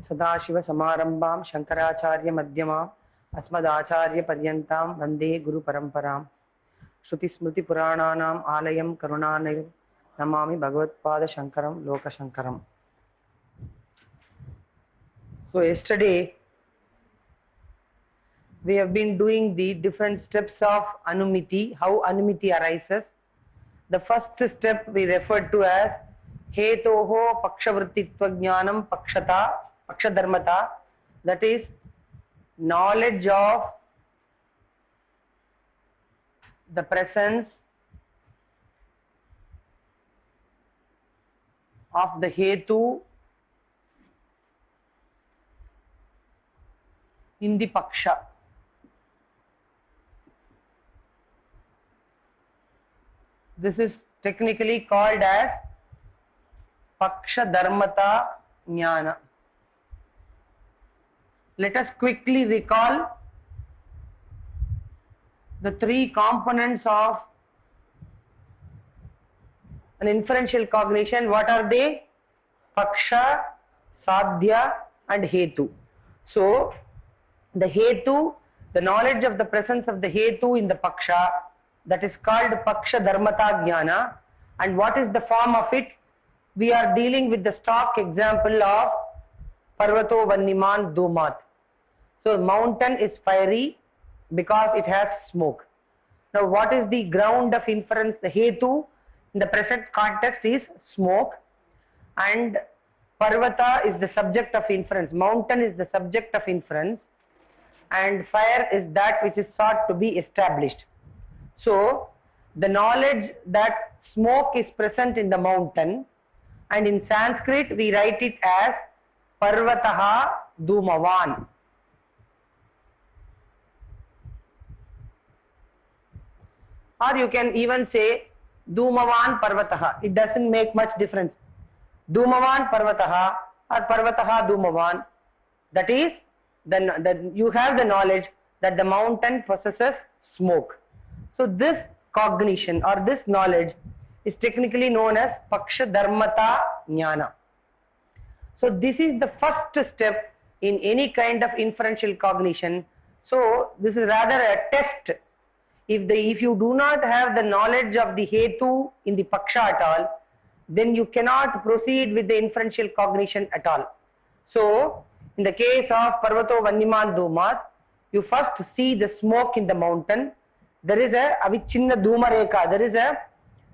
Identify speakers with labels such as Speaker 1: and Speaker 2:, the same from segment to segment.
Speaker 1: सदाशिवसमारम्भां शङ्कराचार्यमध्यमाम् अस्मदाचार्यपर्यन्तां वन्दे गुरुपरम्परां श्रुतिस्मृतिपुराणानाम् आलयं करुणालयं Namami भगवत्पादशङ्करं लोकशङ्करम्. So yesterday we have been doing the different steps of Anumiti, how Anumiti arises. The first step we referred to as Hetoho Pakshavrittitva Jnanam Pakshadharmata, that is knowledge of the presence of the Hetu in the Paksha. This is technically called as Paksha Dharmata Jnana. Let us quickly recall the three components of an inferential cognition. What are they? Paksha, Sadhya and Hetu. So, the Hetu, the knowledge of the presence of the Hetu in the Paksha, that is called Paksha Dharmata Jnana. And what is the form of it? We are dealing with the stock example of Parvato Vanniman Dhumat. So mountain is fiery because it has smoke. Now what is the ground of inference? The Hetu in the present context is smoke, and Parvata is the subject of inference. Mountain is the subject of inference, and fire is that which is sought to be established. So the knowledge that smoke is present in the mountain, and in Sanskrit we write it as Parvataha Dhumavan. Or you can even say Dhumavan Parvataha. It doesn't make much difference. Dhumavan Parvataha or Parvataha Dhumavan. That is, you have the knowledge that the mountain possesses smoke. So this cognition or this knowledge is technically known as Paksha Dharmata Jnana. So this is the first step in any kind of inferential cognition. So this is rather a test. If you do not have the knowledge of the Hetu in the Paksha at all, then you cannot proceed with the inferential cognition at all. So in the case of Parvato Vanniman Dhumat, you first see the smoke in the mountain. There is a Avichinna Dhumareka, there is a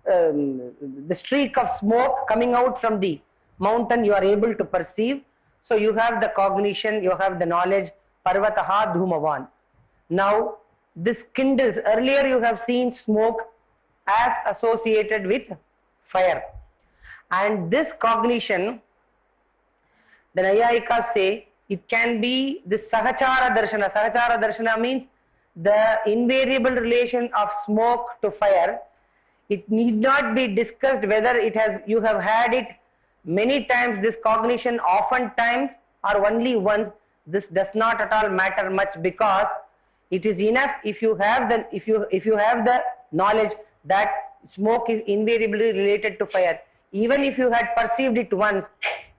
Speaker 1: the streak of smoke coming out from the mountain you are able to perceive. So you have the cognition, you have the knowledge, Parvataha Dhumavan. Now this kindles. Earlier you have seen smoke as associated with fire, and this cognition, the Nayayikas say, it can be the Sahachara Darshana. Sahachara Darshana means the invariable relation of smoke to fire. It need not be discussed whether you have had it many times, this cognition often times or only once. This does not at all matter much, because it is enough if you have the knowledge that smoke is invariably related to fire. Even if you had perceived it once,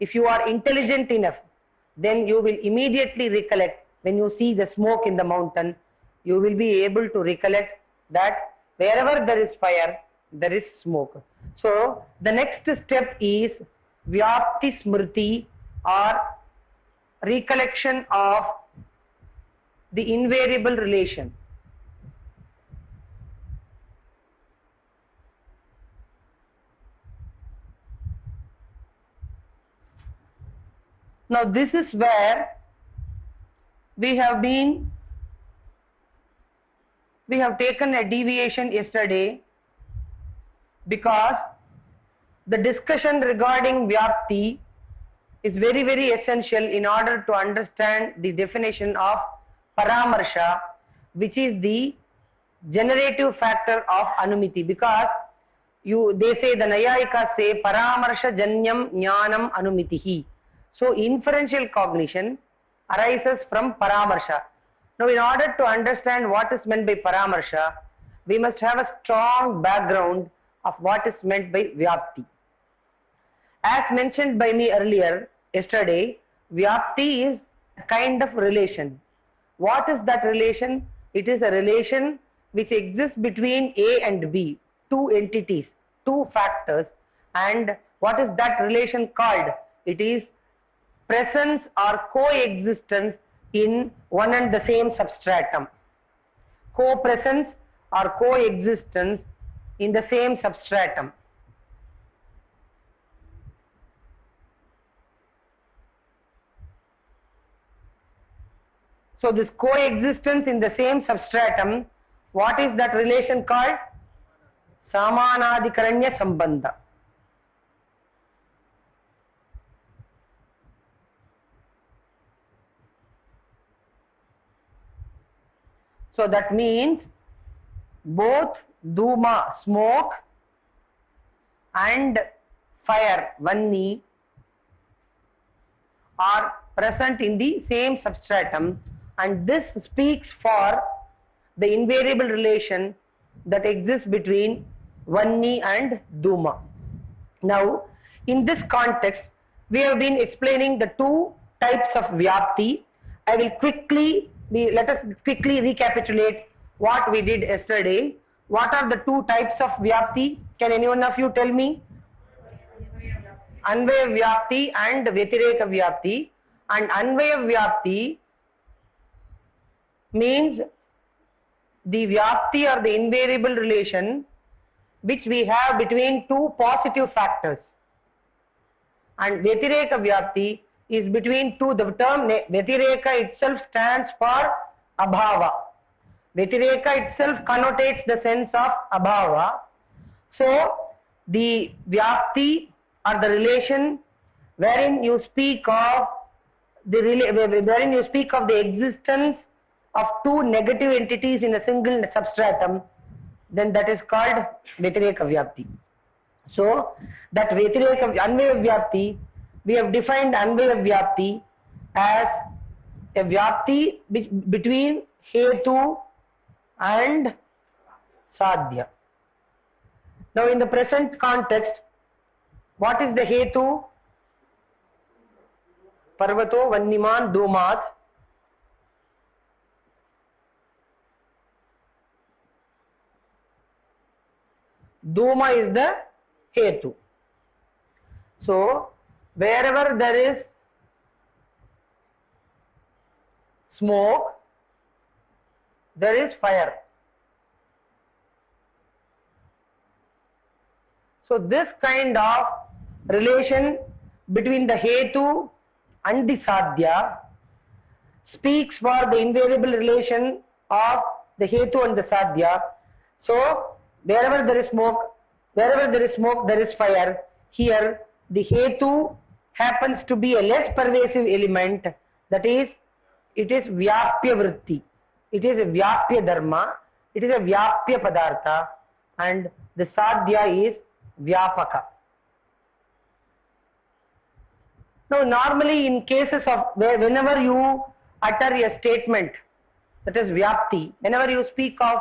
Speaker 1: if you are intelligent enough, then you will immediately recollect. When you see the smoke in the mountain, you will be able to recollect that wherever there is fire, there is smoke. So the next step is Vyapti Smriti, or recollection of the invariable relation. Now this is where we have taken a deviation yesterday, because the discussion regarding Vyapti is very, very essential in order to understand the definition of Paramarsha, which is the generative factor of Anumiti. Because they say, the Nayayikas say, Paramarsha Janyam Jnanam Anumitihi. So inferential cognition arises from Paramarsha. Now in order to understand what is meant by Paramarsha, we must have a strong background of what is meant by Vyapti. As mentioned by me earlier, yesterday, Vyapti is a kind of relation. What is that relation? It is a relation which exists between A and B, two entities, two factors. And what is that relation called? It is presence or coexistence in one and the same substratum. Co-presence or coexistence in the same substratum. So this coexistence in the same substratum, what is that relation called? Samanadikaranya Sambandha. So that means both Duma, smoke, and fire, Vanni, are present in the same substratum, and this speaks for the invariable relation that exists between Vanni and Duma. Now, in this context, we have been explaining the two types of Vyapti. I will let us quickly recapitulate what we did yesterday. What are the two types of Vyapti? Can anyone of you tell me? Anvaya Vyapti and Vyatireka Vyapti. And Anvaya Vyapti means the Vyapti or the invariable relation which we have between two positive factors. And Vyatireka Vyapti is between two. The term Vyatireka itself stands for Abhava. Vyatireka itself connotates the sense of Abhava. So, the Vyapti or the relation wherein you speak of the existence of two negative entities in a single substratum, then that is called Vyatireka Vyapti. So, that Vyatireka Anvaya Vyapti, we have defined Anvaya Vyapti as a Vyapti between Hetu and Sadhya. Now, in the present context, what is the Hetu? Parvato Vanniman Dhumat. Dhuma is the Hetu. So, wherever there is smoke, there is fire. So, this kind of relation between the Hetu and the Sadhya speaks for the invariable relation of the Hetu and the Sadhya. So, wherever there is smoke, there is fire. Here, the Hetu happens to be a less pervasive element, that is, it is Vyapya Vritti. It is a Vyapya Dharma, it is a Vyapya Padartha, and the Sadhya is Vyapaka. Now, normally in cases of whenever you utter a statement, that is Vyapti, whenever you speak of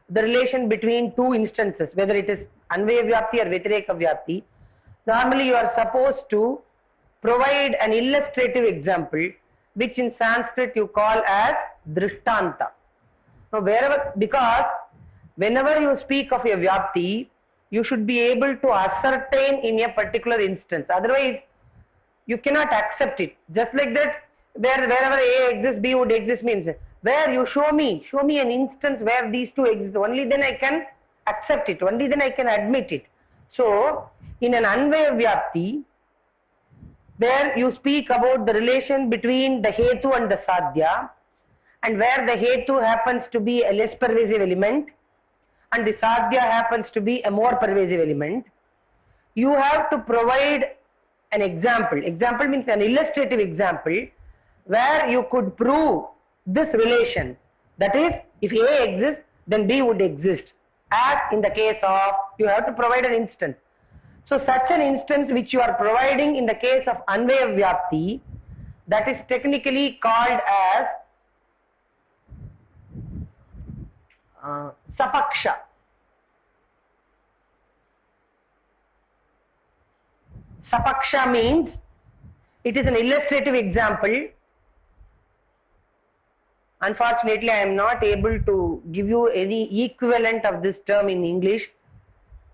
Speaker 1: the relation between two instances, whether it is Anvaya Vyapti or Vyatireka Vyapti, normally you are supposed to provide an illustrative example, which in Sanskrit you call as Drishtanta. Now, because whenever you speak of a Vyapti, you should be able to ascertain in a particular instance. Otherwise, you cannot accept it. Just like that, wherever A exists, B would exist means, where you show me an instance where these two exist, only then I can accept it, only then I can admit it. So, in an Anvaya Vyapti, where you speak about the relation between the Hetu and the Sadhya, and where the Hetu happens to be a less pervasive element, and the Sadhya happens to be a more pervasive element, you have to provide an example. Example means an illustrative example where you could prove this relation. That is, if A exists, then B would exist. As in the case of, you have to provide an instance. So, such an instance which you are providing in the case of Anvaya Vyapti, that is technically called as Sapaksha. Sapaksha means It is an illustrative example. Unfortunately, I am not able to give you any equivalent of this term in English,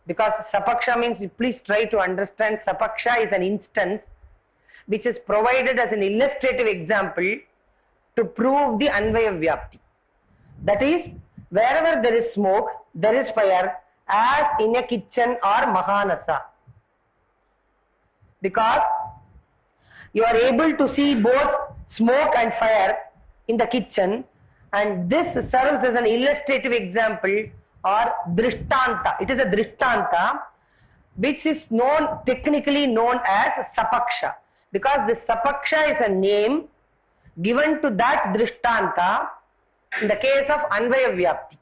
Speaker 1: because sapaksha means, please try to understand, sapaksha is an instance which is provided as an illustrative example to prove the anvaya vyapti. That is, wherever there is smoke, there is fire, as in a kitchen or mahanasa. Because you are able to see both smoke and fire in the kitchen, and this serves as an illustrative example or drishtanta. It is a drishtanta which is technically known as sapaksha, because this sapaksha is a name given to that drishtanta in the case of anvaya vyapti.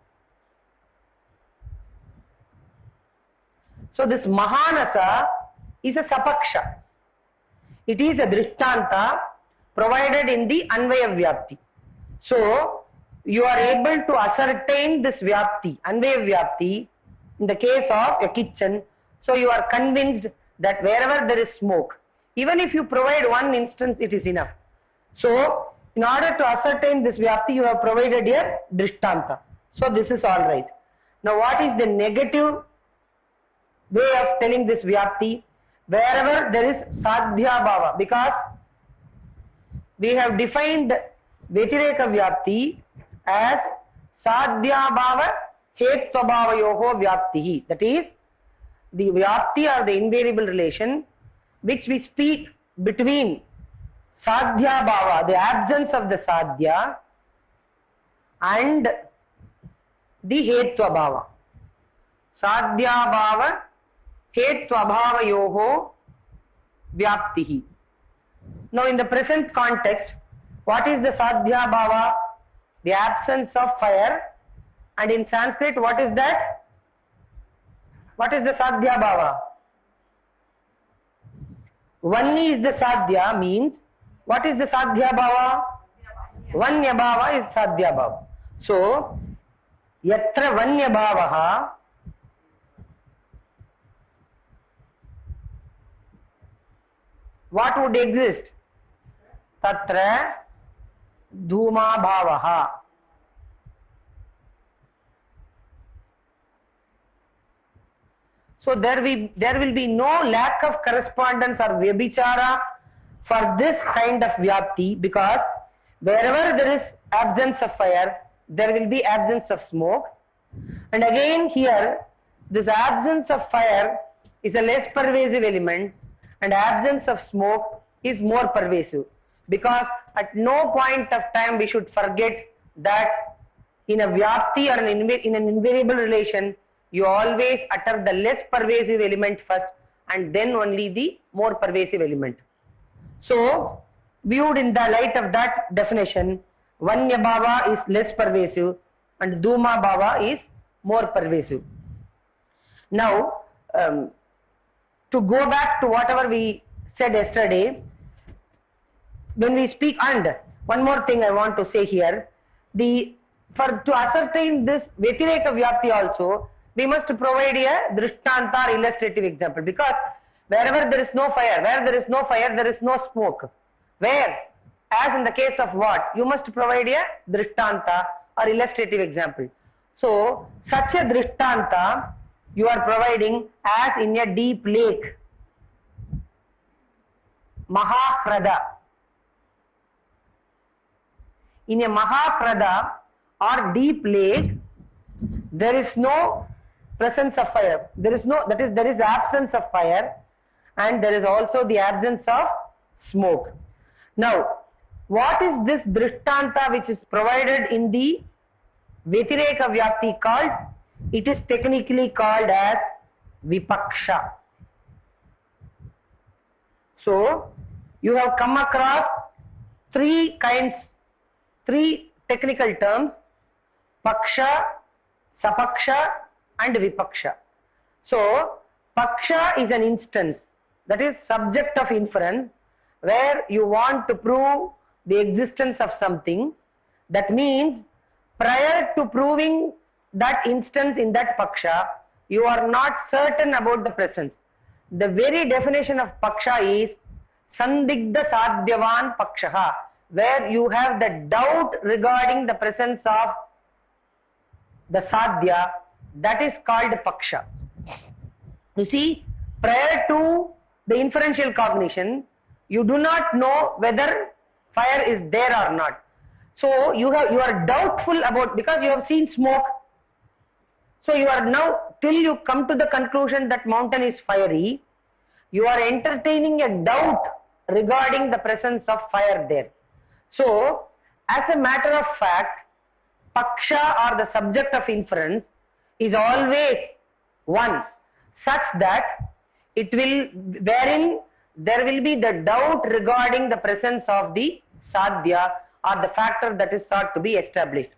Speaker 1: So this mahanasa is a sapaksha. It is a drishtanta provided in the anvaya vyapti. So you are able to ascertain this vyapti, anvaya vyapti, in the case of a kitchen. So you are convinced that wherever there is smoke, even if you provide one instance, it is enough. So in order to ascertain this vyapti, you have provided a drishtanta. So this is all right. Now what is the negative way of telling this vyapti? Wherever there is sadhya bhava, because we have defined Vyatireka vyapti as sadhya bhava hetva bhava yoho vyaptihi. That is, the vyapti or the invariable relation which we speak between sadhya bhava, the absence of the sadhya, and the hetva bhava. Sadhya bhava hetva bhava yoho vyaptihi. Now in the present context, what is the sadhya bhava? The absence of fire. And in Sanskrit, what is that? What is the sadhya bhava? Vanni is the sadhya, means what is the sadhya bhava? Vanya bhava is sadhya bhava. So yatra vanya bhavaha, what would exist? Tatra dhuma bhavaha. So there will be no lack of correspondence or vyabhichara for this kind of vyapti, because wherever there is absence of fire, there will be absence of smoke. And again here, this absence of fire is a less pervasive element, and absence of smoke is more pervasive, because at no point of time we should forget that in a vyapti or in an invariable relation, you always utter the less pervasive element first and then only the more pervasive element. So viewed in the light of that definition, Vanya bhava is less pervasive and Dhuma bhava is more pervasive. Now to go back to whatever we said yesterday, when we speak, and one more thing I want to say here, to ascertain this Vyatireka vyapti also, we must provide a drishtanta or illustrative example, because wherever there is no fire, where there is no fire, there is no smoke. Where, as in the case of what, you must provide a drishtanta or illustrative example. So such a drishtanta you are providing as in a deep lake, Mahahrada. In a Mahahrada or deep lake, there is no presence of fire. There is absence of fire, and there is also the absence of smoke. Now, what is this drishtanta which is provided in the Vyatireka vyapti called? It is technically called as vipaksha. So you have come across three technical terms: paksha, sapaksha and vipaksha. So paksha is an instance, that is subject of inference, where you want to prove the existence of something. That means prior to proving that instance in that paksha, you are not certain about the presence. The very definition of paksha is Sandigdha Sadhyavan Pakshaha, where you have the doubt regarding the presence of the Sadhya, that is called Paksha. You see, prior to the inferential cognition, you do not know whether fire is there or not. So you are doubtful about, because you have seen smoke. So you are now, till you come to the conclusion that mountain is fiery, you are entertaining a doubt regarding the presence of fire there. So as a matter of fact, Paksha or the subject of inference is always one, such that it will, wherein there will be the doubt regarding the presence of the Sadhya or the factor that is sought to be established.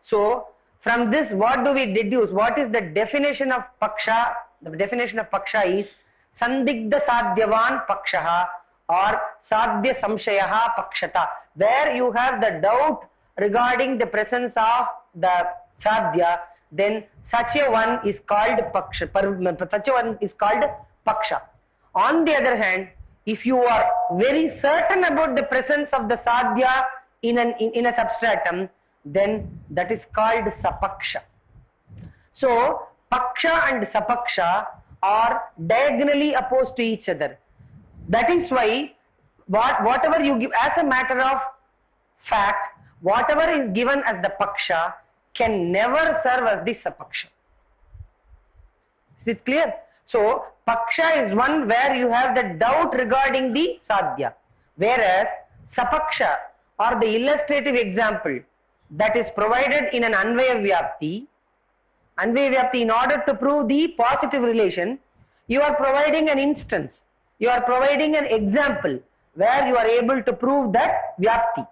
Speaker 1: So from this, what do we deduce? What is the definition of Paksha? The definition of Paksha is Sandigdha Sadhyavan Pakshaha or Sadhya Samshayaha Pakshata, where you have the doubt regarding the presence of the Sadhya, then such a one is called Paksha. Such a one is called Paksha. On the other hand, if you are very certain about the presence of the Sadhya in a substratum, then that is called Sapaksha. So Paksha and Sapaksha are diagonally opposed to each other. That is why whatever you give as a matter of fact, whatever is given as the Paksha can never serve as the Sapaksha. Is it clear? So Paksha is one where you have the doubt regarding the Sadhya, whereas Sapaksha or the illustrative example that is provided in an Anvaya Vyapti, in order to prove the positive relation, you are providing an instance, you are providing an example where you are able to prove that Vyapti.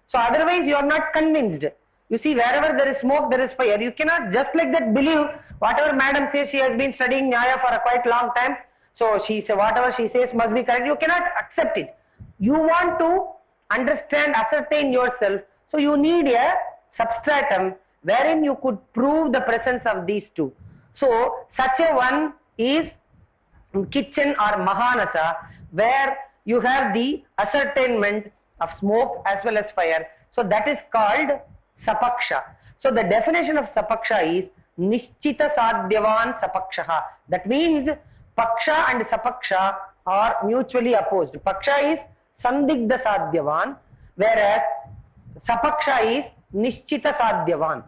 Speaker 1: So otherwise you are not convinced. You see, wherever there is smoke, there is fire. You cannot just like that believe whatever madam says. She has been studying Nyaya for a quite long time, so she says whatever she says must be correct. You cannot accept it. You want to understand, ascertain yourself. So you need a substratum wherein you could prove the presence of these two. So such a one is kitchen or Mahanasa, where you have the ascertainment of smoke as well as fire. So that is called Sapaksha. So the definition of Sapaksha is Nishchita Sadhyavan Sapakshaha. That means Paksha and Sapaksha are mutually opposed. Paksha is Sandigdha Sadhyavan, whereas Sapaksha is Nishchita Sadhyavan.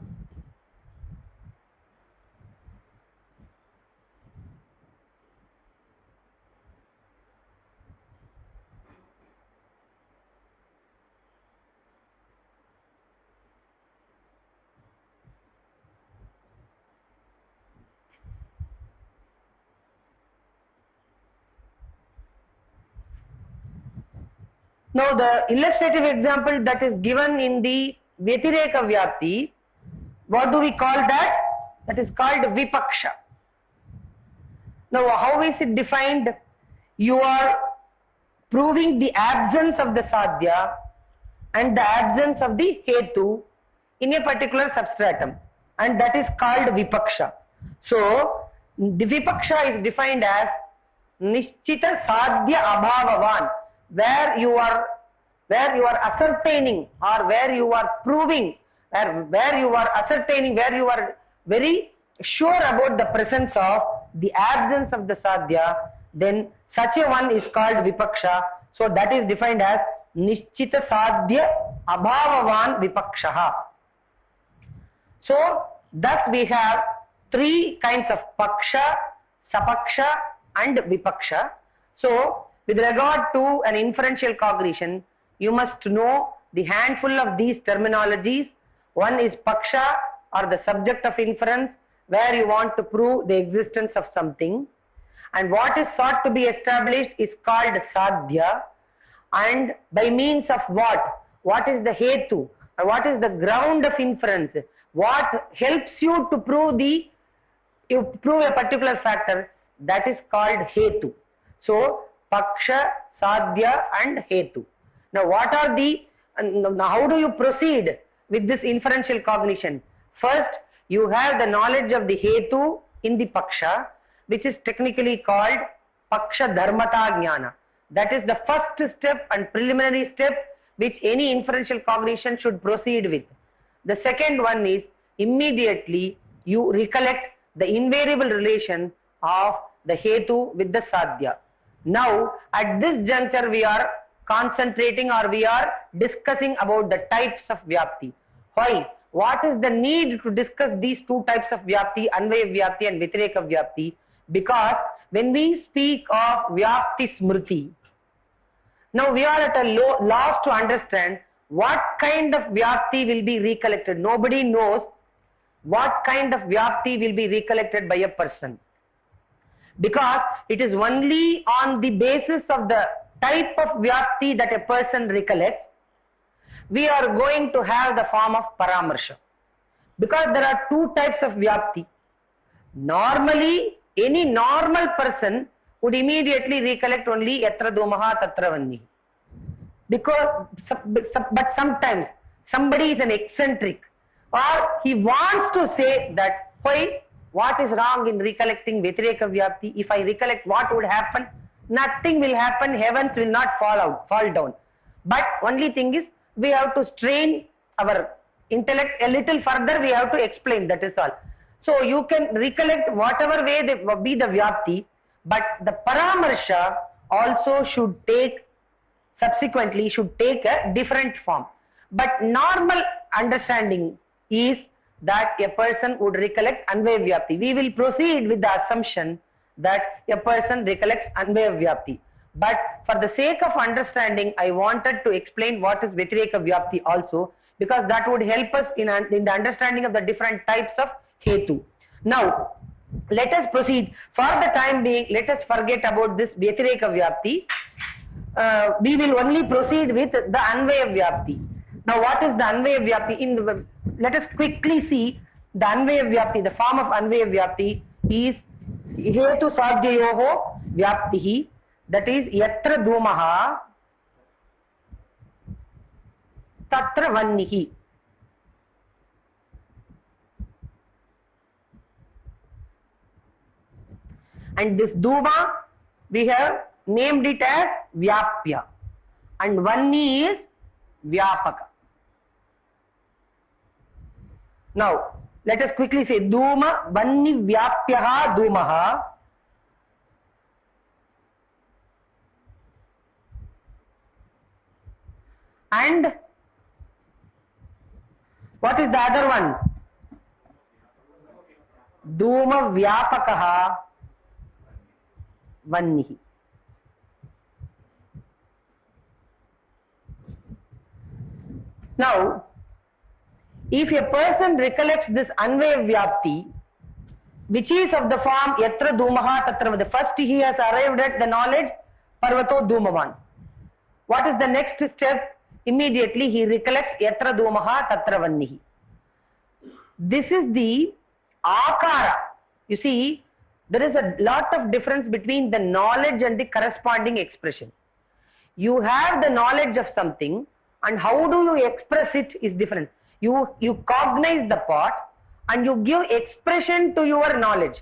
Speaker 1: Now the illustrative example that is given in the Vyatireka Vyapti, what do we call that? That is called Vipaksha. Now how is it defined? You are proving the absence of the Sadhya and the absence of the Hetu in a particular substratum, and that is called Vipaksha. So the Vipaksha is defined as Nishchita Sadhya Abhavavan, where you are ascertaining or where you are proving, where you are ascertaining, where you are very sure about the presence of the absence of the Sadhya, then such a one is called Vipaksha. So that is defined as Nishchita Sadhya Abhavavan Vipakshaha. So thus we have three kinds of Paksha, Sapaksha and Vipaksha. So with regard to an inferential cognition, you must know the handful of these terminologies. One is Paksha or the subject of inference, where you want to prove the existence of something, and what is sought to be established is called Sadhya, and by means of what is the Hetu, or what is the ground of inference, what helps you to prove a particular factor, that is called Hetu. So Paksha, Sadhya and Hetu. Now how do you proceed with this inferential cognition? First, you have the knowledge of the Hetu in the Paksha, which is technically called Paksha Dharmata Jnana. That is the first step and preliminary step which any inferential cognition should proceed with. The second one is immediately you recollect the invariable relation of the hetu with the sadhya. Now at this juncture we are concentrating or we are discussing about the types of vyapti. Why? What is the need to discuss these two types of vyapti, anvaya vyapti and vyatireka vyapti? Because when we speak of vyapti smriti, now we are at a loss to understand what kind of vyapti will be recollected. Nobody knows what kind of vyapti will be recollected by a person, because it is only on the basis of the type of vyapti that a person recollects we are going to have the form of paramarsha, because there are two types of vyapti. Normally any normal person would immediately recollect only yatra dhumaha tatra vannihi, because but sometimes somebody is an eccentric or he wants to say that why, what is wrong in recollecting vyatireka vyapti? If I recollect, what would happen? Nothing will happen, heavens will not fall down. But only thing is we have to strain our intellect a little further, we have to explain, that is all. So you can recollect whatever way they be the vyapti, but the paramarsha also should take, subsequently should take a different form. But normal understanding is that a person would recollect anvaya vyapti. We will proceed with the assumption that a person recollects anvaya vyapti. But for the sake of understanding, I wanted to explain what is vyatireka vyapti also, because that would help us in the understanding of the different types of hetu. Now, let us proceed. For the time being, let us forget about this vyatireka vyapti. We will only proceed with the anvaya vyapti. Now, what is the anvaya vyapti? Let us quickly see the anvaya vyapti. The form of anvaya vyapti is hetu sadhyayoho vyaptihi. That is yatra dhumaha tatra vannihi. And this dhuma we have named it as vyapya, and vanni is vyapaka. Now let us quickly say dhuma vanni vyapyaha dhumaha. And what is the other one? Dhuma vyapakaha vannihi. Now, if a person recollects this anvaya vyapti, which is of the form yatra dhumaha tatra, the first he has arrived at the knowledge parvato dhumavan. What is the next step? Immediately he recollects yatra dhumaha tatra vannihi. This is the akara. You see, there is a lot of difference between the knowledge and the corresponding expression. You have the knowledge of something, and how do you express it is different. You cognize the part and you give expression to your knowledge.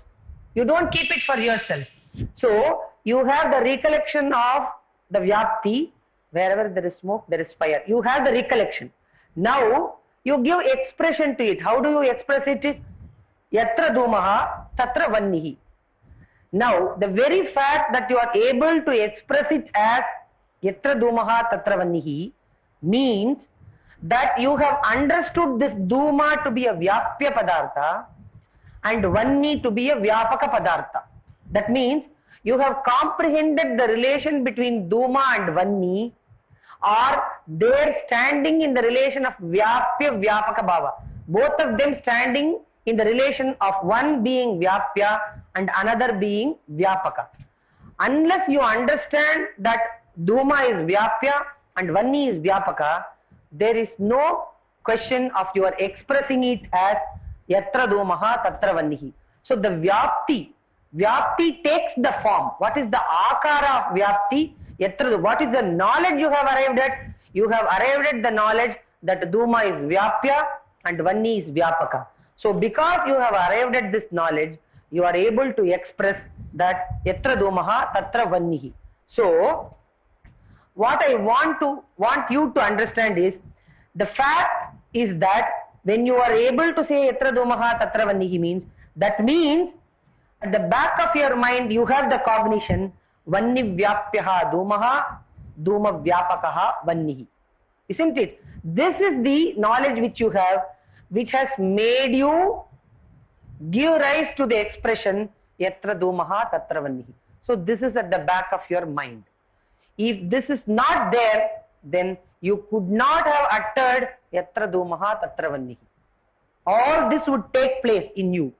Speaker 1: You don't keep it for yourself. So you have the recollection of the vyapti. Wherever there is smoke, there is fire. You have the recollection. Now you give expression to it. How do you express it? Yatra dhumaha tatra vannihi. Now the very fact that you are able to express it as yatra dhumaha tatra vannihi means that you have understood this dhuma to be a vyapya padartha and vanni to be a vyapaka padartha. That means you have comprehended the relation between dhuma and vanni, or they standing in the relation of vyapya vyapaka bhava. Both of them standing in the relation of one being vyapya and another being vyapaka. Unless you understand that dhuma is vyapya and vanni is vyapaka, there is no question of your expressing it as yatra dhumaha tatra vannihi. So the vyapti takes the form. What is the akara of vyapti? Yatra, what is the knowledge you have arrived at? You have arrived at the knowledge that dhuma is vyapya and vanni is vyapaka. So because you have arrived at this knowledge, you are able to express that yatra dhumaha tatra vannihi. So what I want you to understand is, the fact is that when you are able to say yatra dhumaha tatra vannihi means, that means at the back of your mind you have the cognition vanni vyapyaha dhumaha dhuma vyapakaha vannihi, isn't it? This is the knowledge which you have, which has made you give rise to the expression yatra dhumaha tatra vannihi. So this is at the back of your mind. If this is not there, then you could not have uttered yatra dhumaha tatra vannihi. All this would take place in you.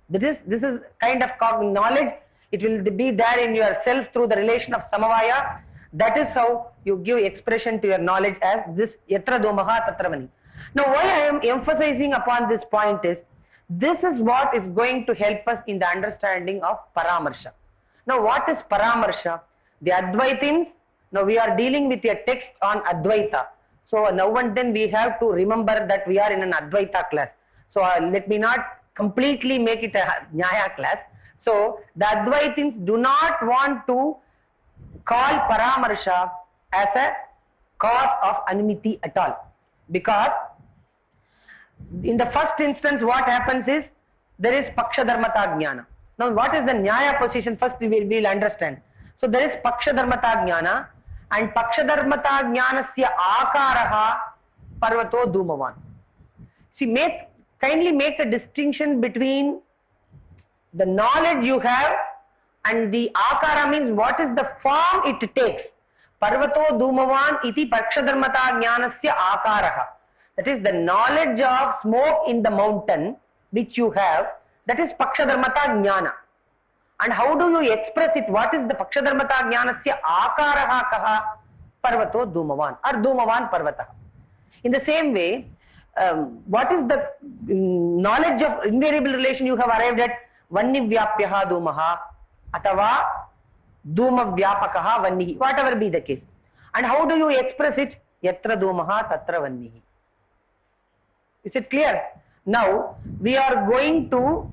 Speaker 1: This is kind of knowledge. It will be there in yourself through the relation of samavaya. That is how you give expression to your knowledge as this yatra dhumaha tatra vannihi. Now why I am emphasizing upon this point is, this is what is going to help us in the understanding of paramarsha. Now what is paramarsha? The Advaitins, now we are dealing with a text on Advaita. So now and then we have to remember that we are in an Advaita class. So let me not completely make it a Nyaya class. So the Advaitins do not want to call paramarsha as a cause of anumiti at all. Because in the first instance what happens is, there is paksha dharmata jnana. Now what is the Nyaya position? First we will understand. So there is paksha dharmata jnana, and paksha dharmata jnanasya akaraha parvato dhumavan. See, kindly make a distinction between the knowledge you have and the akara, means what is the form it takes. Parvato dhumavan iti paksha dharmata jnanasya akaraha. That is the knowledge of smoke in the mountain which you have, that is paksha dharmata jnana. And how do you express it? What is the paksha dharmata jnanasya akaraha kaha? Parvato dhumavan or dhumavan parvataha. In the same way, what is the knowledge of invariable relation you have arrived at? Vanni vyapyaha dhumaha atava dhuma vyapakaha vannihi, whatever be the case. And how do you express it? Yatra dhumaha tatra vannihi. Is it clear? Now we are going to,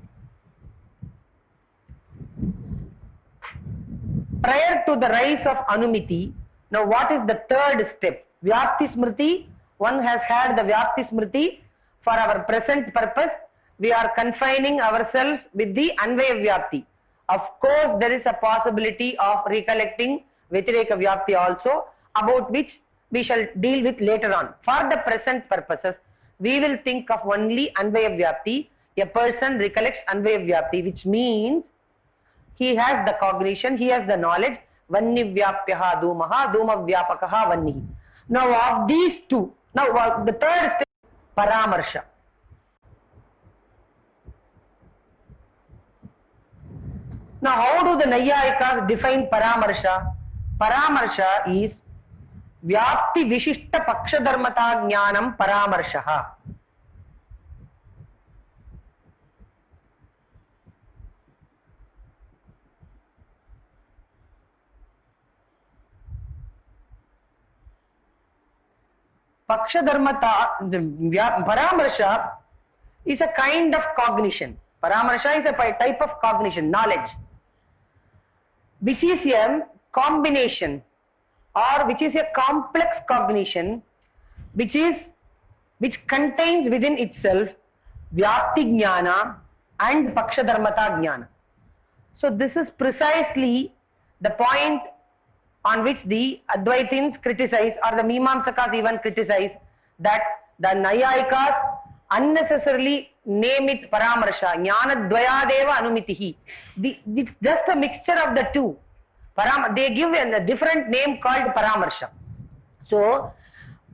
Speaker 1: prior to the rise of anumiti, now what is the third step? Vyapti smriti. One has had the Vyapti smriti. For our present purpose, we are confining ourselves with the Anvaya Vyapti. Of course, there is a possibility of recollecting Vyatireka Vyapti also, about which we shall deal with later on. For the present purposes, we will think of only Anvaya Vyapti. A person recollects Anvaya Vyapti, which means he has the cognition, he has the knowledge. Vanni vyapyaha dhumaha, dhuma vyapakaha vannihi. Now of these two, now the third step, paramarsha. Now how do the Nayayikas define paramarsha? Paramarsha is vyapti vishishta paksha dharmata jnanam paramarshaha. Paksha dharmata, paramarsha is a kind of cognition. Paramarsha is a type of cognition, knowledge, which is a combination or which is a complex cognition, which contains within itself vyapti jnana and paksha dharmata jnana. So this is precisely the point on which the Advaitins criticize, or the Mimamsakas even criticize, that the Nayayikas unnecessarily name it paramarsha. Jnana dvayadeva anumitihi. It's just a mixture of the two. They give a different name called paramarsha. So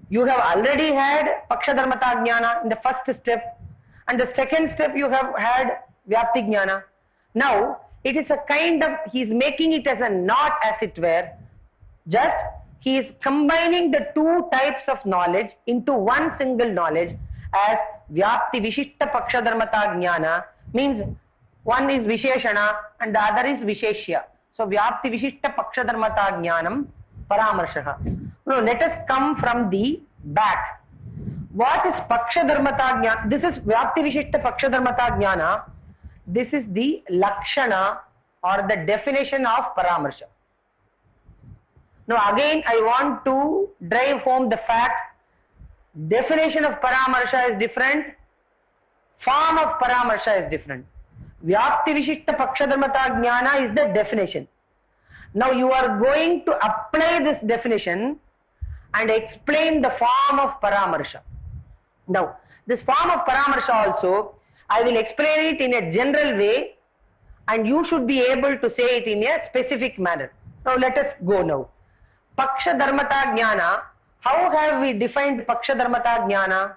Speaker 1: you have already had paksha dharmata jnana in the first step, and the second step you have had vyapti jnana. Now it is a kind of, he is making it as a knot, as it were. Just he is combining the two types of knowledge into one single knowledge as vyapti vishishta paksha dharmata jnana, means one is visheshana and the other is visheshya. So vyapti vishishta paksha dharmata jnanam paramarshaha. Now let us come from the back. What is paksha dharmata jnana? This is vyapti vishishta paksha dharmata jnana. This is the lakshana or the definition of paramarsha. Now again I want to drive home the fact, definition of paramarsha is different, form of paramarsha is different. Vyapti Vishishta Pakshadharmata Jnana is the definition. Now you are going to apply this definition and explain the form of paramarsha. Now this form of paramarsha also I will explain it in a general way and you should be able to say it in a specific manner. Now let us go now. Pakshadharmata Jnana. How have we defined Pakshadharmata Jnana?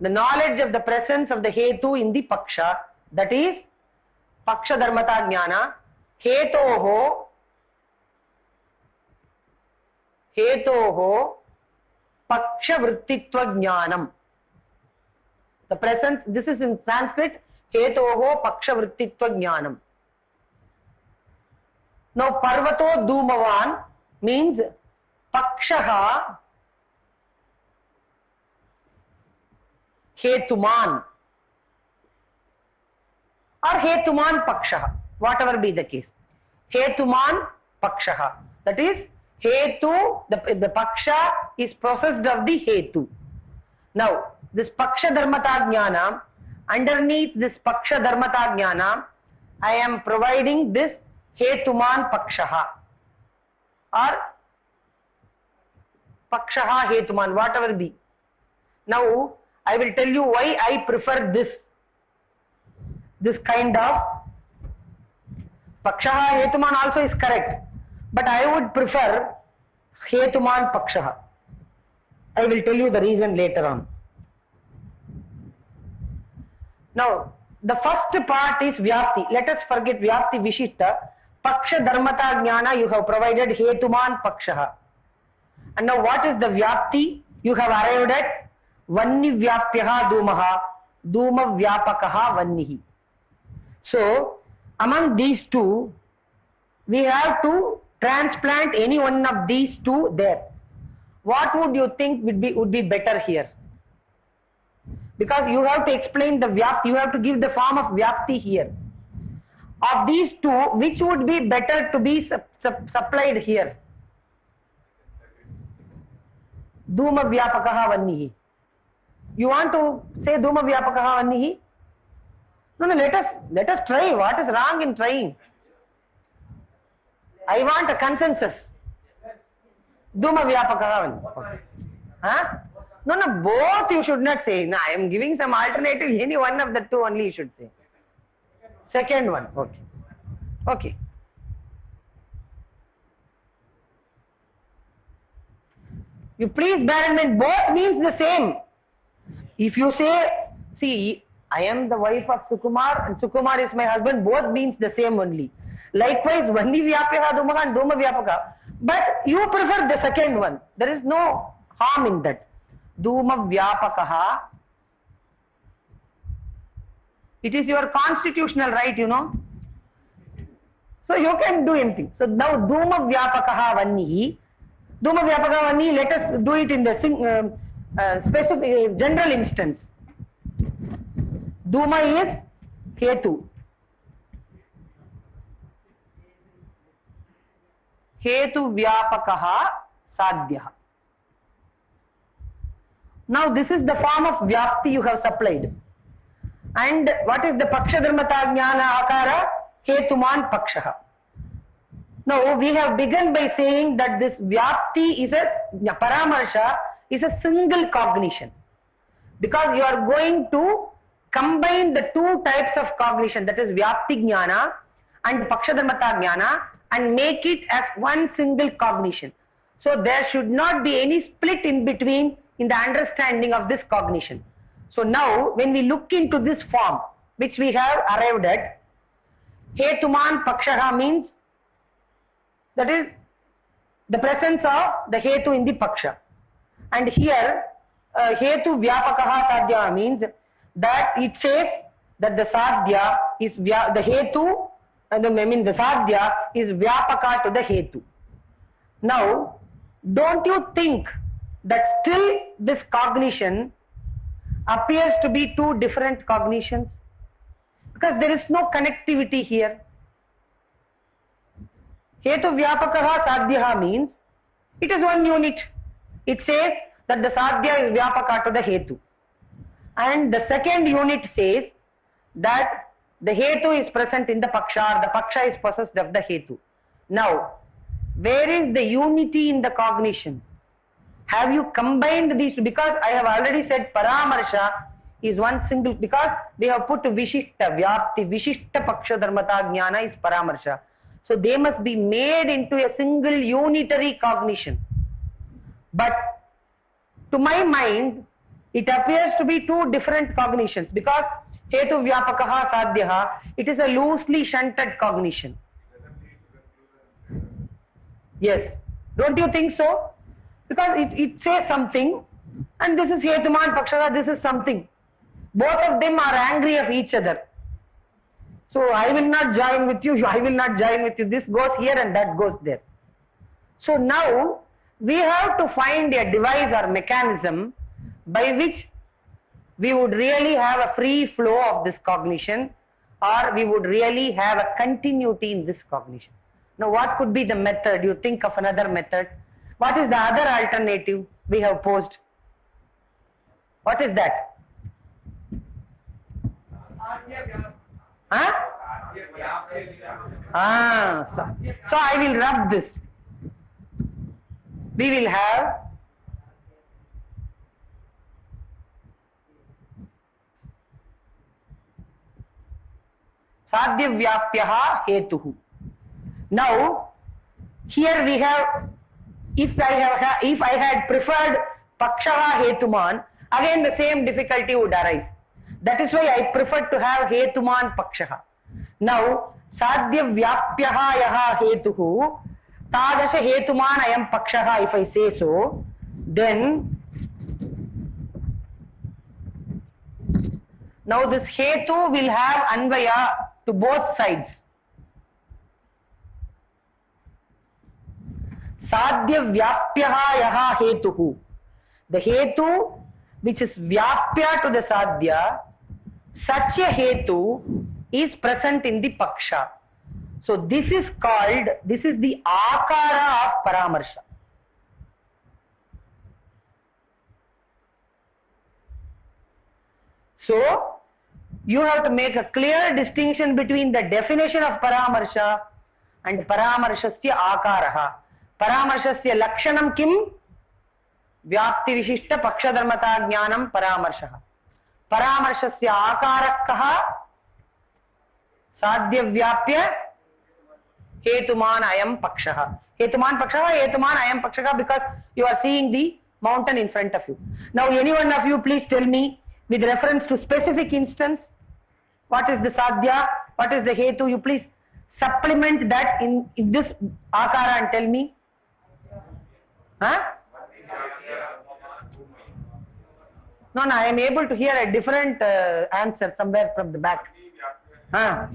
Speaker 1: The knowledge of the presence of the Hetu in the Paksha, that is Pakshadharmata Jnana. Hetoho Pakshavrittitva Jnanam. The presence, this is in Sanskrit, Hetoho Pakshavrittitva Jnanam. Now Parvato Dhumavan means Pakshaha Hetuman or Hetuman Pakshaha, whatever be the case. Hetuman Pakshaha, that is Hetu, the Paksha is possessed of the Hetu. Now this Paksha Dharmata Jnana, underneath this Paksha Dharmata Jnana, I am providing this Hetuman Pakshaha or Pakshaha Hetuman, whatever be. Now I will tell you why I prefer this kind of Pakshaha Hetuman also is correct, but I would prefer Hetuman Pakshaha. I will tell you the reason later on. Now the first part is Vyapti. Let us forget Vyapti Vishishta. Paksha Dharmata Jnana you have provided Hetuman Pakshaha. And now what is the Vyapti? You have arrived at Vanni Vyapyaha Dhumaha, Dhuma Vyapakaha Vannihi. So among these two, we have to transplant any one of these two there. What would you think would be better here? Because you have to explain the Vyapti, you have to give the form of Vyapti here. Of these two, which would be better to be supplied here? Dhuma Vyapakaha Vannihi. You want to say Dhuma Vyapakaha Vannihi? No, let us try. What is wrong in trying? I want a consensus. Dhuma Vyapakaha Vannihi. Huh? No, both you should not say. No, I am giving some alternative. Any one of the two only you should say. Second one. Okay. You please bear in mind, both means the same. If you say, see, I am the wife of Sukumar and Sukumar is my husband, both means the same only. Likewise, Vanni Vyapakaha Dhumaha and Dhuma Vyapakaha. But you prefer the second one. There is no harm in that. Dhuma Vyapakaha. It is your constitutional right, you know. So you can do anything. So now Dhuma Vyapakaha Vannihi. Dhuma Vyapakaha Vannihi, let us do it in the specific general instance. Dhuma is Hetu. Hetu Vyapakaha Sadhyaha. Now this is the form of Vyapti you have supplied. And what is the Paksha Dharmata Jnana Akara? Hetuman Pakshaha. Now we have begun by saying that this Vyapti is Paramarsha is a single cognition. Because you are going to combine the two types of cognition, that is Vyapti Jnana and Paksha Dharmata Jnana, and make it as one single cognition. So there should not be any split in between in the understanding of this cognition. So now when we look into this form which we have arrived at, Hetuman Pakshaha means that is the presence of the Hetu in the Paksha. And here Hetu Vyapakaha Sadhya means that it says that the Sadhya is the Hetu, and the Sadhya is Vyapaka to the Hetu. Now don't you think that still this cognition appears to be two different cognitions? Because there is no connectivity here. Hetu Vyapakaha Sadhyaha means It is one unit. It says that the sadhya is vyapaka to the hetu. And the second unit says that the hetu is present in the paksha, or the paksha is possessed of the hetu. Now, where is the unity in the cognition? Have you combined these two? Because I have already said paramarsha is one single, because we have put vishishta, vyapti, vishishta paksha dharmata jnana is paramarsha. So they must be made into a single unitary cognition. But to my mind, it appears to be two different cognitions, because hetu vyapakaha sadhyaha, it is a loosely shunted cognition. Yes, don't you think so? Because it says something, and this is hetuman paksha, this is something. Both of them are angry of each other. So I will not join with you, I will not join with you. This goes here and that goes there. So now we have to find a device or mechanism by which we would really have a free flow of this cognition, or we would really have a continuity in this cognition. Now what could be the method? You think of another method. What is the other alternative we have posed? What is that? Huh? So I will rub this. We will have sadhya vyapyaha hetuhu. Now here we have, if I had preferred pakshaha hetuman, again the same difficulty would arise. That is why I prefer to have hetuman pakshaha. Now sadhya vyapyaha yaha hetuhu tadasha hetuman ayam pakshaha, if I say so, then now this hetu will have anvaya to both sides. Sadhya vyapyaha yaha hetuhu. The hetu which is vyapya to the sadhya, such a hetu is present in the paksha. So this is called, this is the akara of paramarsha. So you have to make a clear distinction between the definition of paramarsha and paramarshasya akaraha. Paramarshasya lakshanam kim? Vyapti vishishta paksha dharmata jnanam paramarshaha. Paramarshasya akarakkaha sadhya vyapya hetuman ayam pakshaha. Hetuman pakshaha, hetuman ayam pakshaha, because you are seeing the mountain in front of you. Now any one of you please tell me with reference to specific instance, what is the sadhya, what is the hetu? You please supplement that in this akara and tell me. Huh? No, I am able to hear a different answer somewhere from the back. Huh?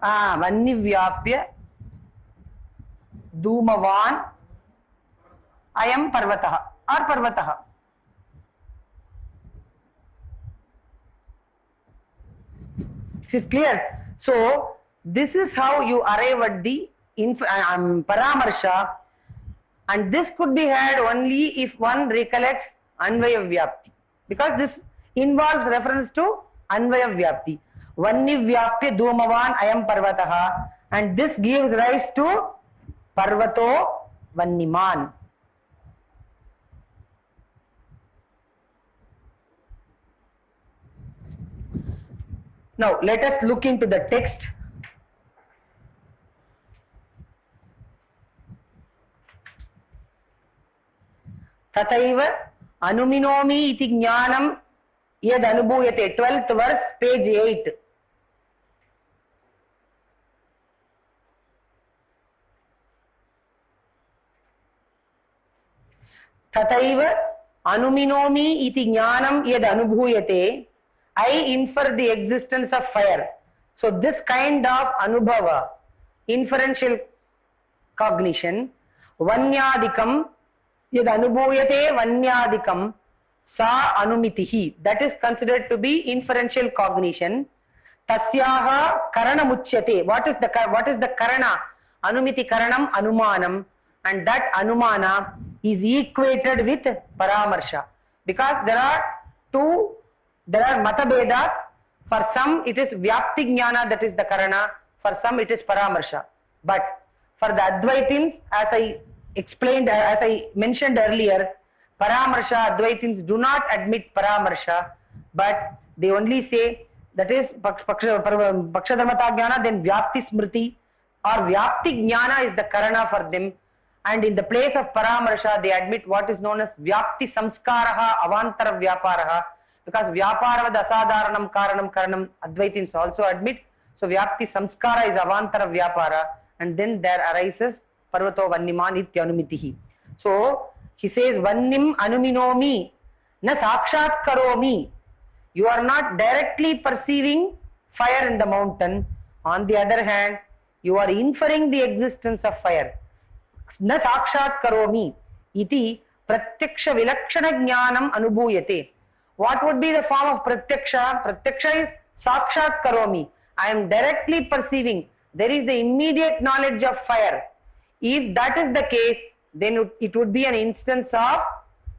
Speaker 1: Vannivyapya Dhumavan Ayam Parvataha or Parvataha. Is it clear? So this is how you arrive at the paramarsha, and this could be had only if one recollects Anvaya Vyapti, because this involves reference to Anvaya Vyapti. Vannivyapya Dhumavan Ayam Parvataha, and this gives rise to Parvato Vanniman. Now let us look into the text. Tathaiva anuminomi iti jnanam yad anubhuyate. 12th verse, page 8. Tathaiva anuminomi iti jnanam yad anubhuyate. I infer the existence of fire. So this kind of anubhava, inferential cognition, vanyadikam yad anubhuyate vanyadikam sa anumitihi, that is considered to be inferential cognition. tasyaha karanamuchyate. What is the karana? Anumiti karanam anumanam, and that anumana is equated with paramarsha, because there are matabedas. For some it is vyapti jnana, that is the karana. For some it is paramarsha. But for the Advaitins, as I explained, as I mentioned earlier, paramarsha, Advaitins do not admit paramarsha, but they only say that is paksha dharmata jnana, then vyapti smriti or vyapti jnana is the karana for them. And in the place of paramarsha, they admit what is known as vyapti samskaraha avantara vyaparaha, because vyapara asadharanam karanam Advaitins also admit. So vyapti samskara is avantara vyapara, and then there arises parvato vanniman ityanumitihi. So he says vannim anuminomi na sakshat karomi. You are not directly perceiving fire in the mountain. On the other hand, you are inferring the existence of fire. Na sakshat karomi iti pratyaksha vilakshana jnanam anubhuyate. What would be the form of pratyaksha? Pratyaksha is sakshat karomi. I am directly perceiving. There is the immediate knowledge of fire. If that is the case, then it would be an instance of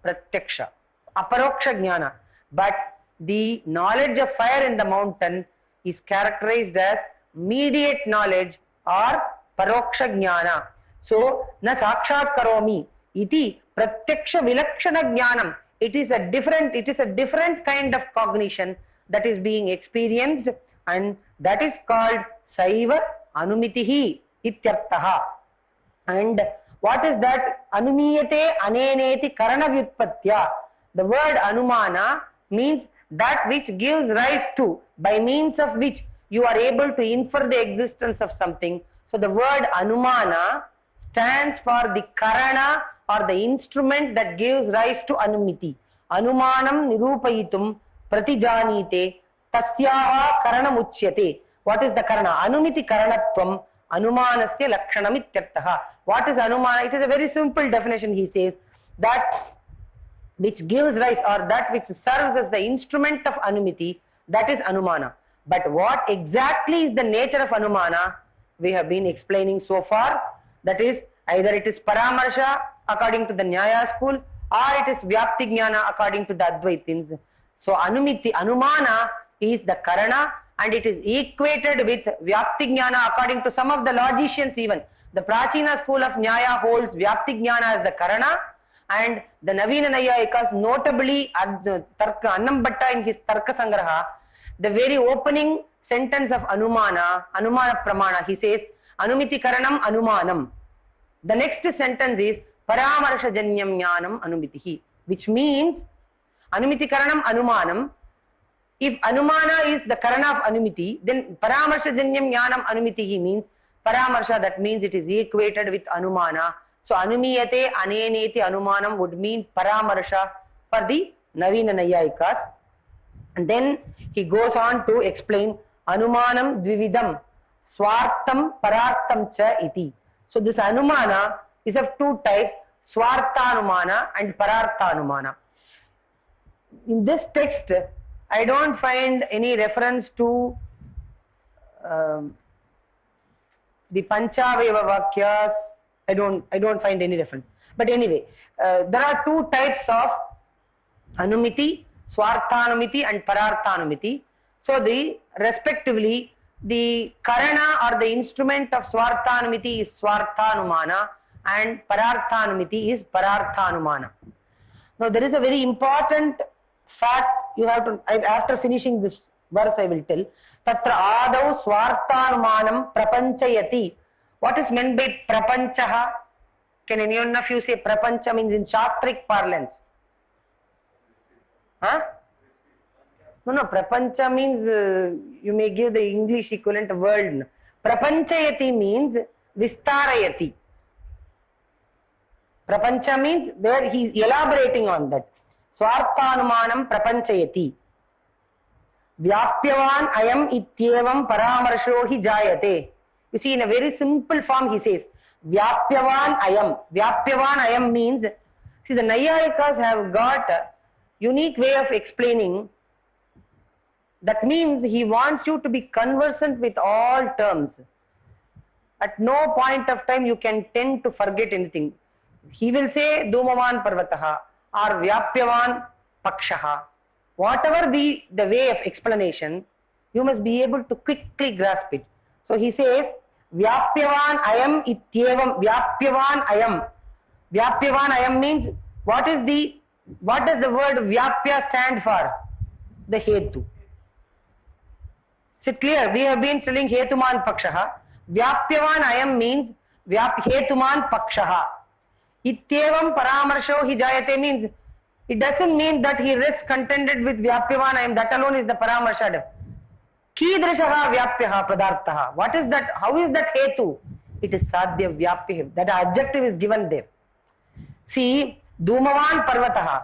Speaker 1: pratyaksha, aparoksha jnana. But the knowledge of fire in the mountain is characterized as mediate knowledge or paroksha jnana. So, na sakshat karomi iti pratyaksha vilakshana jnanam. It is a different kind of cognition that is being experienced, and that is called saiva anumitihi ityartaha. And what is that? Anumiyate aneneti karana vyutpatya. The word anumana means that which gives rise to, by means of which you are able to infer the existence of something. So the word anumana stands for the karana or the instrument that gives rise to anumiti. Anumanam nirupayitum pratijanite tasyaha karanam uchyate. What is the karana? Anumiti karanatvam anumanasya lakshanam ityartaha. What is anumana? It is a very simple definition. He says that which gives rise, or that which serves as the instrument of anumiti, that is anumana. But what exactly is the nature of anumana? We have been explaining so far. That is, either it is paramarsha according to the Nyaya school, or it is vyapti jnana according to the Advaitins. So anumiti, anumana is the karana, and it is equated with vyapti jnana according to some of the logicians even. The Prachina school of Nyaya holds vyapti jnana as the karana, and the Navina Nayayikas, notably Annam Bhatta in his Tarka Sangraha, the very opening sentence of Anumana Pramana, he says Anumiti Karanam Anumanam. The next sentence is Paramarsha Janyam Jnanam Anumitihi, which means Anumiti Karanam Anumanam. If Anumana is the karana of Anumiti, then Paramarsha Janyam Jnanam Anumitihi means Paramarsha, that means it is equated with Anumana. So Anumiyate Aneneti Anumanam would mean Paramarsha for the Navina Nayayikas. And then he goes on to explain Anumanam Dvividam Swartam Parartam Cha iti. So this Anumana is of two types, Swartanumana and Parartanumana. In this text, I don't find any reference to the Panchaveva Vakyas. I don't find any reference. But anyway, there are two types of Anumiti, Swartanumiti and Parartanumiti. So respectively, the karana or the instrument of Swartanumiti is Swartanumana and Parartanumiti is Parartanumana. Now there is a very important fact you have to, after finishing this verse I will tell. Tatra adau Swartanumanam prapanchayati. What is meant by prapanchaha? Can anyone of you say prapancha means in Shastric parlance? Huh? No, prapancha means you may give the English equivalent word. Prapanchayati means vistarayati. Prapancha means where he is elaborating on that. Swartanumanam prapanchayati. Vyapyavan ayam ityevam paramarsho hi jayate. You see, in a very simple form he says, Vyapyavan ayam. Vyapyavan ayam means, see, the Nayayikas have got a unique way of explaining That means he wants you to be conversant with all terms. At no point of time you can tend to forget anything. He will say Dhumavan Parvataha or Vyapyavan Pakshaha. Whatever be the way of explanation, you must be able to quickly grasp it. So he says Vyapyavan Ayam Ityevam. Vyapyavan Ayam. Vyapyavan Ayam means what does the word Vyapya stand for? The Hetu. Is it clear? We have been studying Hetuman Pakshaha. Vyapyavan Ayam means Hetuman Pakshaha. Ityevam Paramarsho Hi Jayate means it doesn't mean that he rests contented with Vyapyavan Ayam. That alone is the Paramarsha. Kidrishaha Vyapyaha Padarthaha. What is that? How is that Hetu? It is Sadhya Vyapyahim. That adjective is given there. See, Dhumavan Parvataha.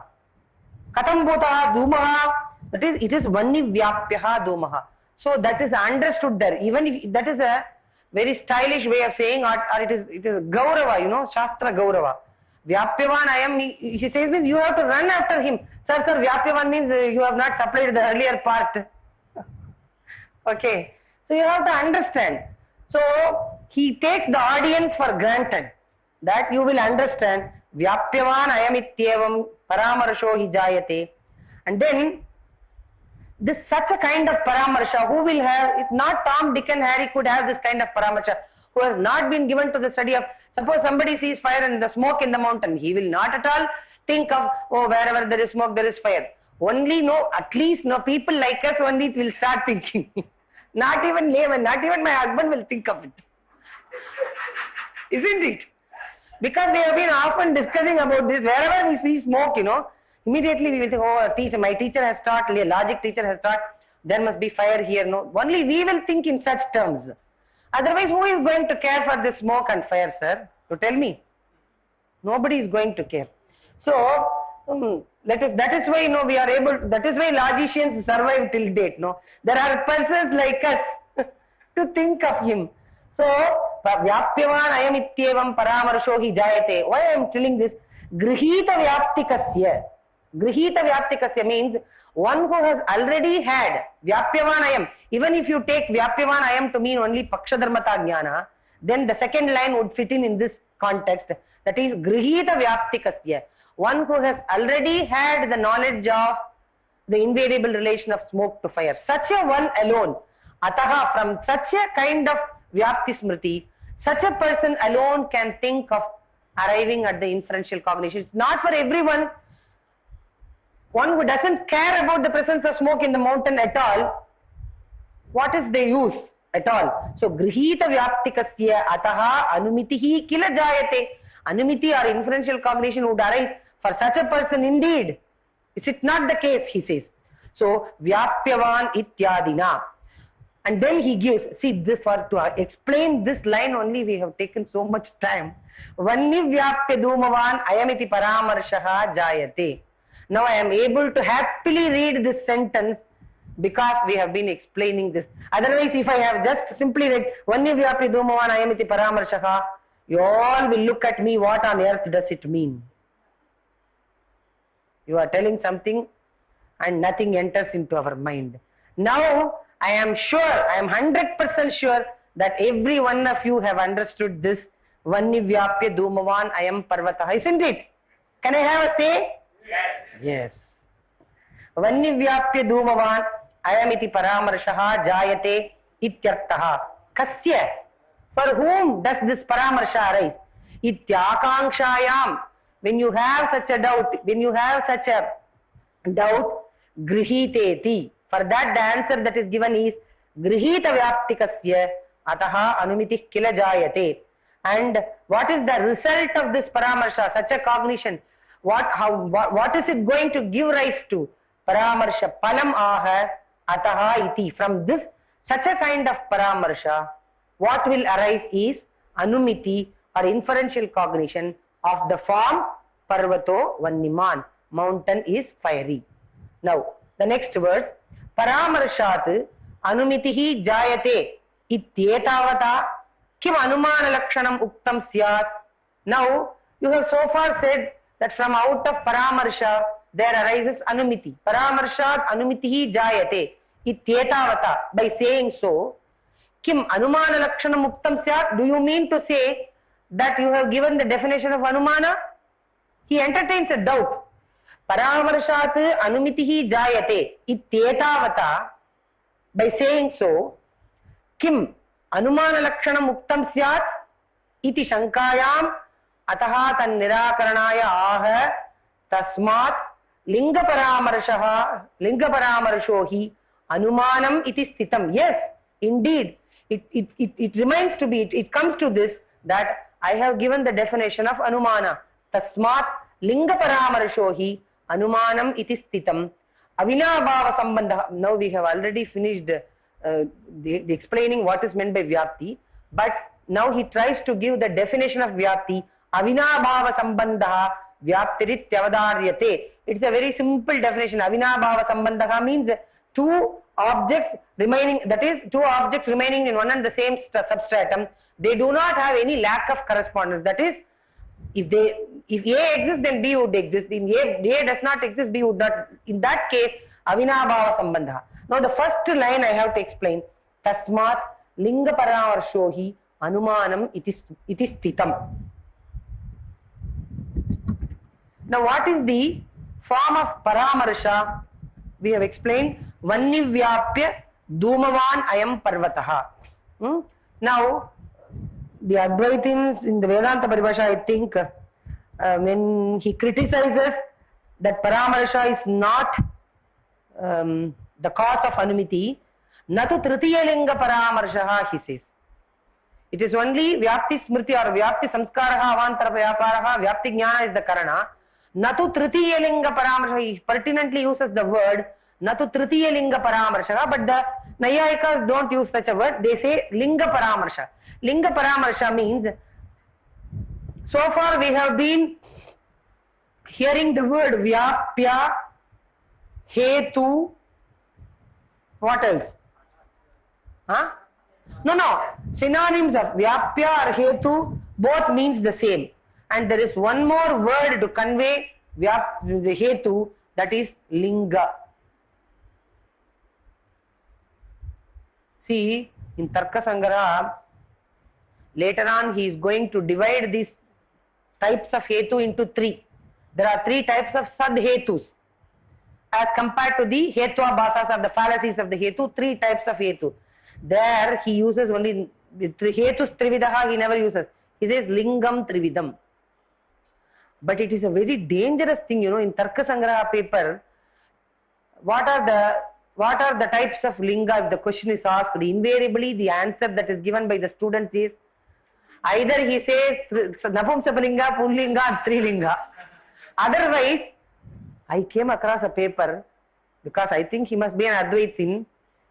Speaker 1: Katam Bhutaha Dhumaha. That is, it is Vanni Vyapyaha Dhumaha. So that is understood there. Even if that is a very stylish way of saying, or it is Gaurava, Shastra Gaurava. Vyapyavan Ayam, he says means you have to run after him. Sir, Vyapyavan means you have not supplied the earlier part. Okay. So you have to understand. So he takes the audience for granted that you will understand Vyapyavan Ayam Ityevam Paramarsho Hi Jayate. And then this such a kind of Paramarsha, who will have, if not Tom, Dick and Harry could have this kind of Paramarsha, who has not been given to the study of, suppose somebody sees fire and the smoke in the mountain, he will not at all think of, oh, wherever there is smoke, there is fire. Only at least people like us only will start thinking. Not even layman, not even my husband will think of it. Isn't it? Because we have been often discussing about this, wherever we see smoke, immediately we will think, oh, my teacher has taught, logic teacher has taught, there must be fire here. No, only we will think in such terms. Otherwise, who is going to care for this smoke and fire, sir? You tell me. Nobody is going to care. So, that is why, we are able, that is why logicians survive till date. There are persons like us to think of him. So, Vyapyavan Ayam Ityevam Paramarsho Hi Jayate. Why I am telling this? Grihita Vyaptikasya. Grihita Vyaptikasya means one who has already had Vyapyavan Ayam. Even if you take Vyapyavan Ayam to mean only Pakshadharmata Jnana, then the second line would fit in this context. That is Grihita Vyaptikasya. One who has already had the knowledge of the invariable relation of smoke to fire. Such a one alone. Ataha, from such a kind of Vyapti Smriti, such a person alone can think of arriving at the inferential cognition. It's not for everyone. One who doesn't care about the presence of smoke in the mountain at all, what is the use at all? So, Grihita Vyaptikasya Ataha Anumitihi Kila Jayate. Anumiti or inferential cognition would arise for such a person indeed. Is it not the case, he says. So, Vyapyavan Ityadina. And then he gives, see, to explain this line only we have taken so much time. Vanni Vyapya Dhumavan Ayamiti Paramarshaha Jayate. Now I am able to happily read this sentence because we have been explaining this. Otherwise, if I have just simply read Vanni Vyapya Dhumavan Ayamiti Paramarshaha, you all will look at me, what on earth does it mean? You are telling something and nothing enters into our mind. Now, I am sure, I am 100% sure that every one of you have understood this Vanni Vyapya Dhumavan Ayam Parvataha, isn't it? Can I have a say?
Speaker 2: Yes.
Speaker 1: Yes. Vanni Vyapya Dhumavan Ayamiti Paramarshaha Jayate Ityartaha. Kasya. For whom does this Paramarsha arise? Ityakankshayam. When you have such a doubt, Grihiteti. For that, the answer that is given is Grihita Vyaptikasya Ataha Anumiti Kila Jayate. And what is the result of this Paramarsha, such a cognition? What is it going to give rise to? Paramarsha Palam Aha Ataha Iti. From this, such a kind of Paramarsha, what will arise is Anumiti or inferential cognition of the form Parvato Vanniman. Mountain is fiery. Now, the next verse. Paramarshat Anumitihi Jayate Ityetavata Kim Anumana Lakshanam Uktam Syat. Now, you have so far said that from out of Paramarsha there arises Anumiti. Paramarshat Anumitihi Jayate. ityetavata. By saying so, kim anumana lakshanam uktam syat? Do you mean to say that you have given the definition of anumana? He entertains a doubt. Paramarshat anumitihi jayate ityetavata. By saying so, kim anumana lakshanam uktam syat iti shankayam ataha tan nirakaranaya aha tasmat linga paramarsho hi anumanam iti sthitam. Yes, indeed, it remains to be, it comes to this, that I have given the definition of anumana. Tasmat linga paramarsho hi anumanam iti sthitam. Avinabhava sambandha. Now we have already finished the explaining what is meant by vyapti, but now he tries to give the definition of vyapti. Avinabhava sambandha vyaptirityavadaryate. It's a very simple definition. Avinabhava sambandha means two objects remaining, that is, two objects remaining in one and the same substratum. They do not have any lack of correspondence. That is, if A exists, then B would exist. If A does not exist, B would not. In that case, avinabhava sambandha. Now the first line I have to explain. Tasmat linga paramarshohi anumanam iti sthitam. Now what is the form of paramarsha? We have explained. Vannivyapya dhumavan ayam parvataha. Now the Advaitins in the Vedanta Paribhasha, I think, when he criticizes that paramarsha is not the cause of anumiti, natu tritiya linga paramarshaha, he says. It is only vyapti smriti or vyapti samskaraha avantara vyaparaha, vyapti jnana is the karana. Natu tritiya linga paramarshaha, he pertinently uses the word natu tritiya linga paramarshaha, but the Nayayikas don't use such a word. They say linga paramarsha. Linga paramarsha means, so far we have been hearing the word vyapya, hetu, what else? No. Synonyms of vyapya or hetu both means the same. And there is one more word to convey the hetu, that is linga. See, in Tarka Sangraha, later on he is going to divide these types of hetu into three. There are three types of sadhetus as compared to the hetuabhasas or the fallacies of the hetu, three types of hetu. There he uses only hetus trividaha, he never uses. He says lingam trividam. But it is a very dangerous thing, in Tarka Sangraha paper. What are the types of linga? If the question is asked, invariably the answer that is given by the students is either he says napumsapalinga, pullinga or strilinga. Otherwise, I came across a paper, because I think he must be an Advaitin.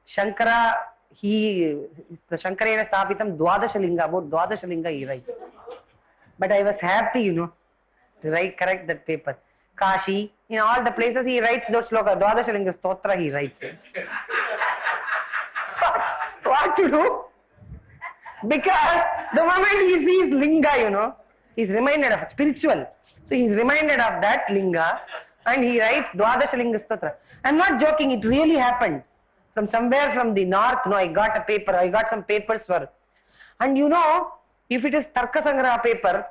Speaker 1: Shankara, the Shankarena Sthapitam Dwadashalinga, about Dwadashalinga he writes. But I was happy, to correct that paper. Kashi, in all the places he writes those slokas, Dwadashalinga Stotra he writes. What to do? Because the moment he sees linga, he's reminded of spiritual. So he's reminded of that linga and he writes Dwadashalinga Stotra. I'm not joking, it really happened. From somewhere from the north, I got a paper, I got some papers for. And if it is Tarka Sangraha paper,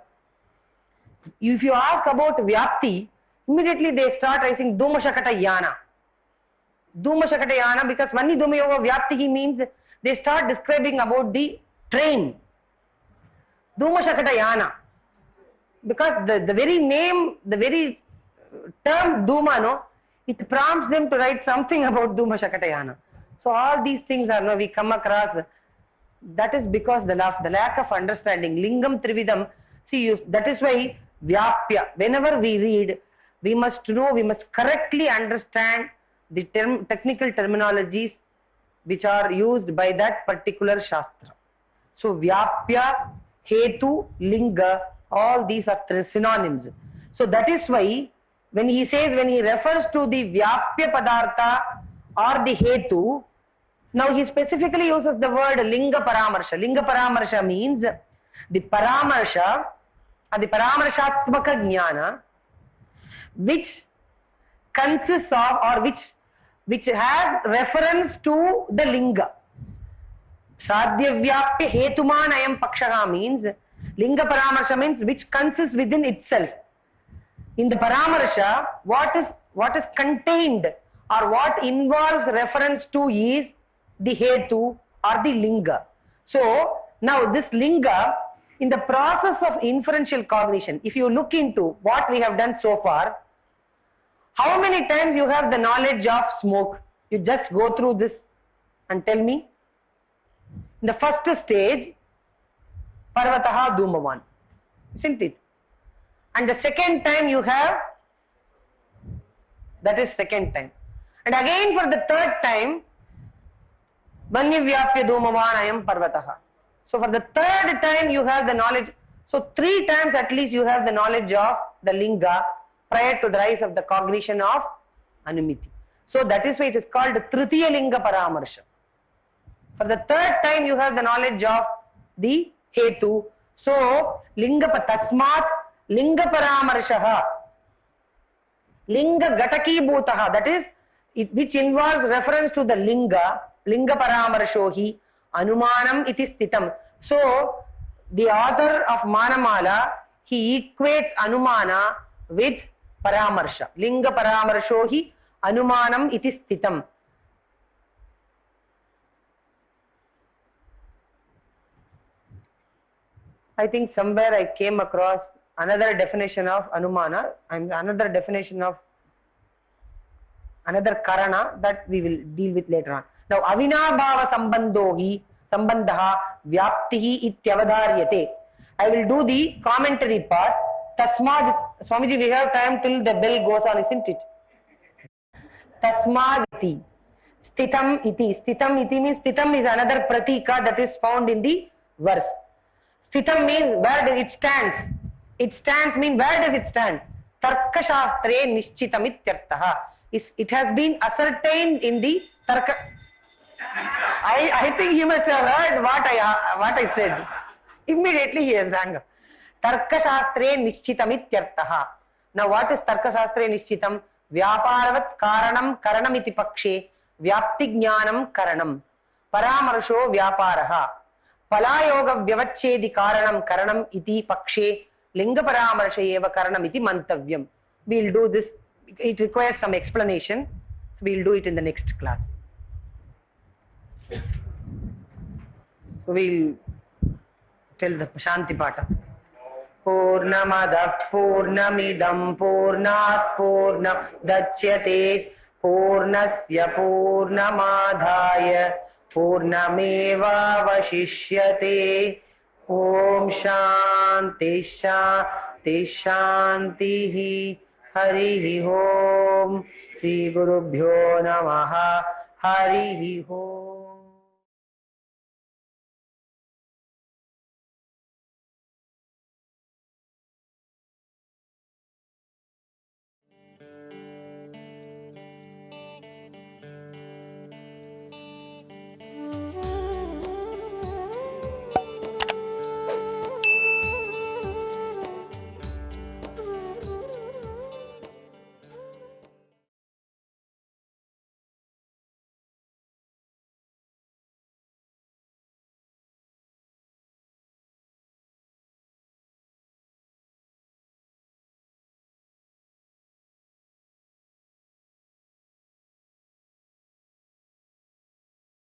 Speaker 1: if you ask about Vyapti, immediately they start writing Dhumashakata Yana. Dhumashakata Yana, because Vanni Dhumayoga Vyapti means they start describing about the train. Dhumashakata Yana. Because the very name, the very term Dhuma, it prompts them to write something about Dhumashakata Yana. So all these things are, we come across, that is because the lack of understanding. Lingam Trividam, see, that is why Vyapya, whenever we read, we must know, we must correctly understand the technical terminologies which are used by that particular Shastra. So Vyapya, Hetu, Linga, all these are synonyms. So that is why when he refers to the Vyapya Padartha or the Hetu, now he specifically uses the word Linga Paramarsha. Linga Paramarsha means the Paramarsha or the Paramarshatmaka Jnana which consists of or which which has reference to the linga. Sadhyavyapya hetuman ayam pakshaha means linga paramarsha means which consists within itself. In the paramarsha, what is contained or what involves reference to is the hetu or the linga. So now this linga, in the process of inferential cognition, if you look into what we have done so far, how many times you have the knowledge of smoke? You just go through this and tell me. In the first stage, Parvataha Dhumavan, isn't it? And the second time you have, that is second time. And again for the third time, Banyavyapya Dhumavan Ayam Parvataha. So for the third time you have the knowledge. So 3 times at least you have the knowledge of the linga prior to the rise of the cognition of Anumiti. So that is why it is called Tritiya Linga Paramarsha. For the third time you have the knowledge of the hetu. So linga tasmat linga paramarshaha linga gataki bhutaha, that is it, which involves reference to the linga paramarshohi anumanam iti sthitam. So the author of Manamala, he equates anumana with paramarsha. Linga paramarshohi anumanam iti sthitam. I think somewhere I came across another definition of anumana and another definition of another karana that we will deal with later on. Now avinabhava sambandha vyaptihi ityavadharyate. I will do the commentary part. Tasmad, Swamiji, we have time till the bell goes on, isn't it? Tasmad iti sthitam iti. Sthitam iti means sthitam is another pratika that is found in the verse. Sthitam means where it stands. It stands means where does it stand? Tarka shastre nishchitam ityartaha. It has been ascertained in the Tarka. I think he must have heard what I said. Immediately he has rang up. Tarka shastre nishchitam ityartaha. Now what is Tarka shastre nishchitam? Vyaparavat karanam karanam iti pakshe vyapti jnanam karanam. Paramarsho vyaparaha. Palayoga vyavachedi karanam karanam iti pakshe linga paramarsha eva karanam iti mantavyam. We will do this. It requires some explanation. So we will do it in the next class. So we will tell the Shanti Pata. Purnamadah Purnamidam Purnat Purnam Dachyate Purnasya Purnamadhaya Purnameva Vashishyate. Om Shanti Shanti Shanti Harihi Om. Shri Gurubhyo Namaha. Harihi Om.